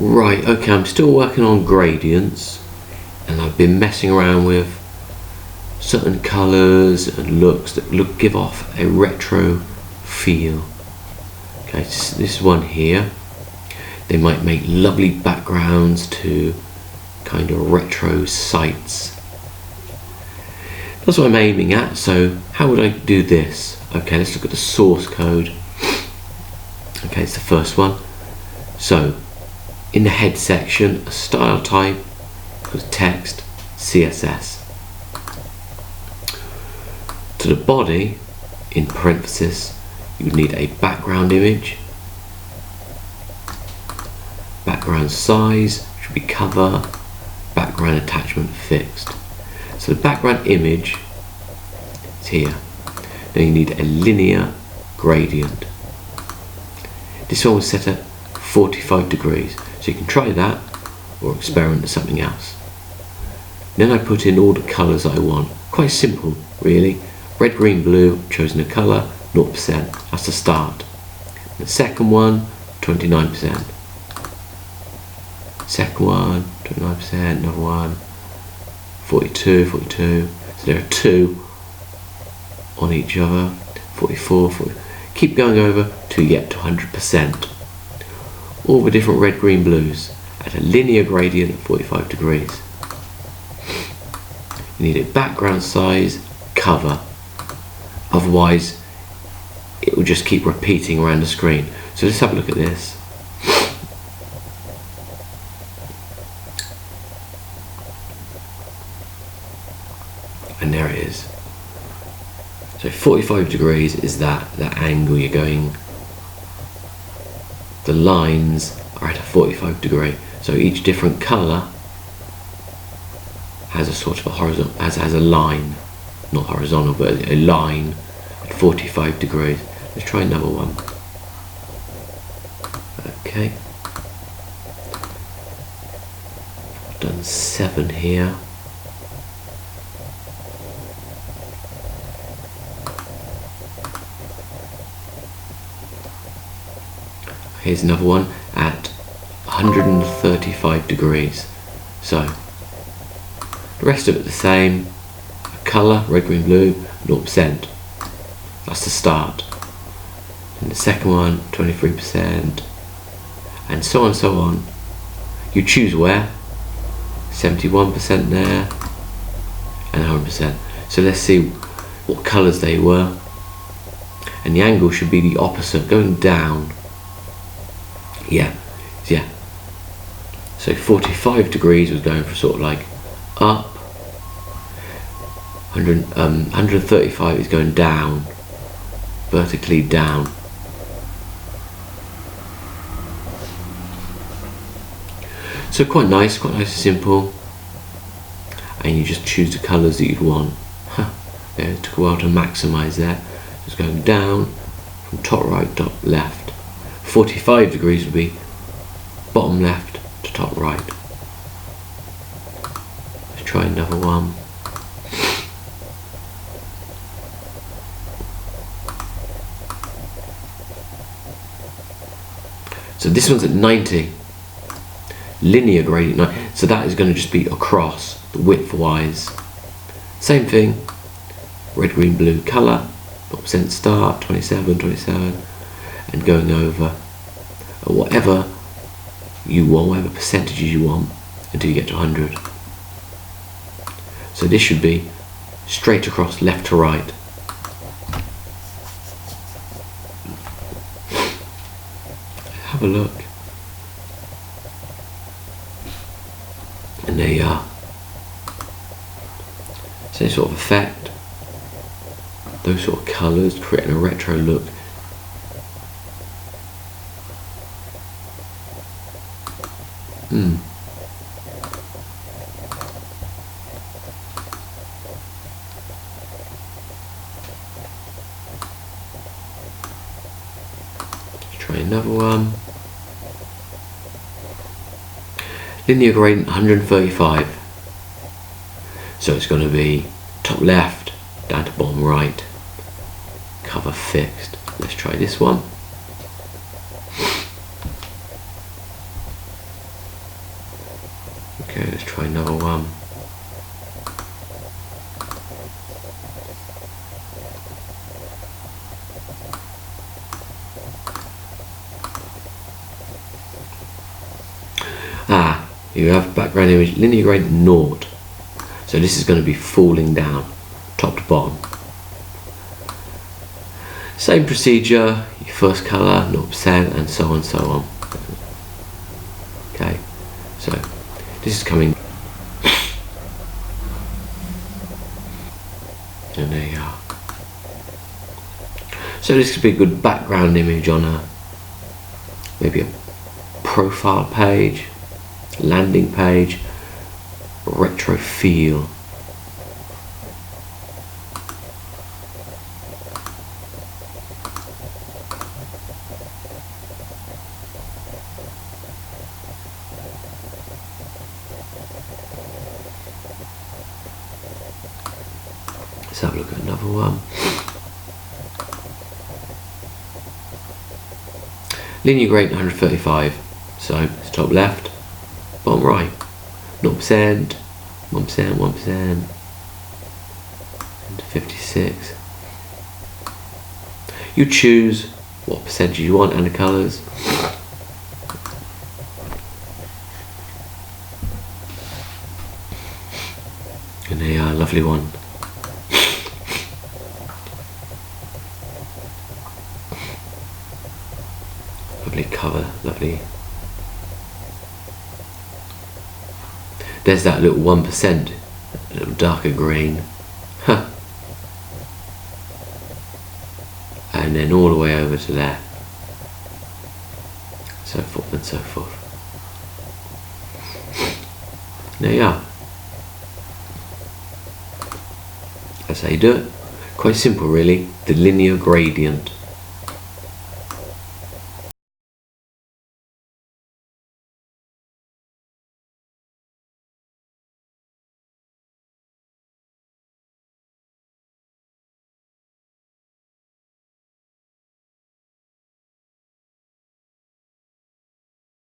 Right, okay, I'm still working on gradients, and I've been messing around with certain colours and looks that give off a retro feel. Okay, so this one here, they might make lovely backgrounds to kind of retro sites. That's what I'm aiming at. So how would I do this? Okay, let's look at the source code. Okay, it's the first one. So in the head section, a style type equals text CSS. To the body, in parenthesis, you would need a background image. Background size should be cover. Background attachment fixed. So the background image is here. Now you need a linear gradient. This one was set at 45 degrees. So you can try that or experiment with something else. Then I put in all the colours I want. Quite simple, really. Red, green, blue, chosen a colour, 0%. That's the start. The second one, 29%. Second one, 29%, another one, 42, 42. So there are two on each other, 44, 40. Keep going over till you get to 100%. All the different red, green, blues at a linear gradient of 45 degrees. You need a background size, cover. Otherwise, it will just keep repeating around the screen. So let's have a look at this. And there it is. So 45 degrees is that angle you're going. The lines are at a 45 degree. So each different colour has a sort of a horizontal, has a line, not horizontal, but a line at 45 degrees. Let's try another one. Okay. I've done 7 here. Here's another one at 135 degrees. So the rest of it the same. A colour, red, green, blue, 0%. That's the start. And the second one, 23%. And so on and so on. You choose where. 71% there. And 100%. So let's see what colours they were. And the angle should be the opposite, going down. Yeah. So 45 degrees was going for sort of like up. 135 is going down, vertically down. So quite nice and simple. And you just choose the colours that you'd want. Yeah, it took a while to maximise that. Just going down from top right, top left. 45 degrees would be bottom left to top right. Let's try another one. So this one's at 90. Linear gradient, so that is going to just be across, the width wise. Same thing, red, green, blue colour, 0% start, 27, 27. And going over whatever you want, whatever percentages you want, until you get to 100. So this should be straight across, left to right. Have a look. And there you are. Same sort of effect. Those sort of colours, creating a retro look. Let's try another one. Linear gradient 135. So it's going to be top left down to bottom right. Cover fixed. Let's try this one. Okay, let's try another one. You have background image linear gradient 0. So this is going to be falling down, top to bottom. Same procedure, your first colour, 0%, and so on and so on. Okay, so this is coming. And there you are. So this could be a good background image on maybe a profile page, landing page, retro feel. Let's have a look at another one. Linear gradient 135. So it's top left, bottom right. 0%, 1%, 1%, and 56. You choose what percentage you want and the colours. And they are a lovely one. Lovely cover, lovely. There's that little 1%, a little darker green. Huh. And then all the way over to there. So forth and so forth. There you are. That's how you do it. Quite simple really, the linear gradient.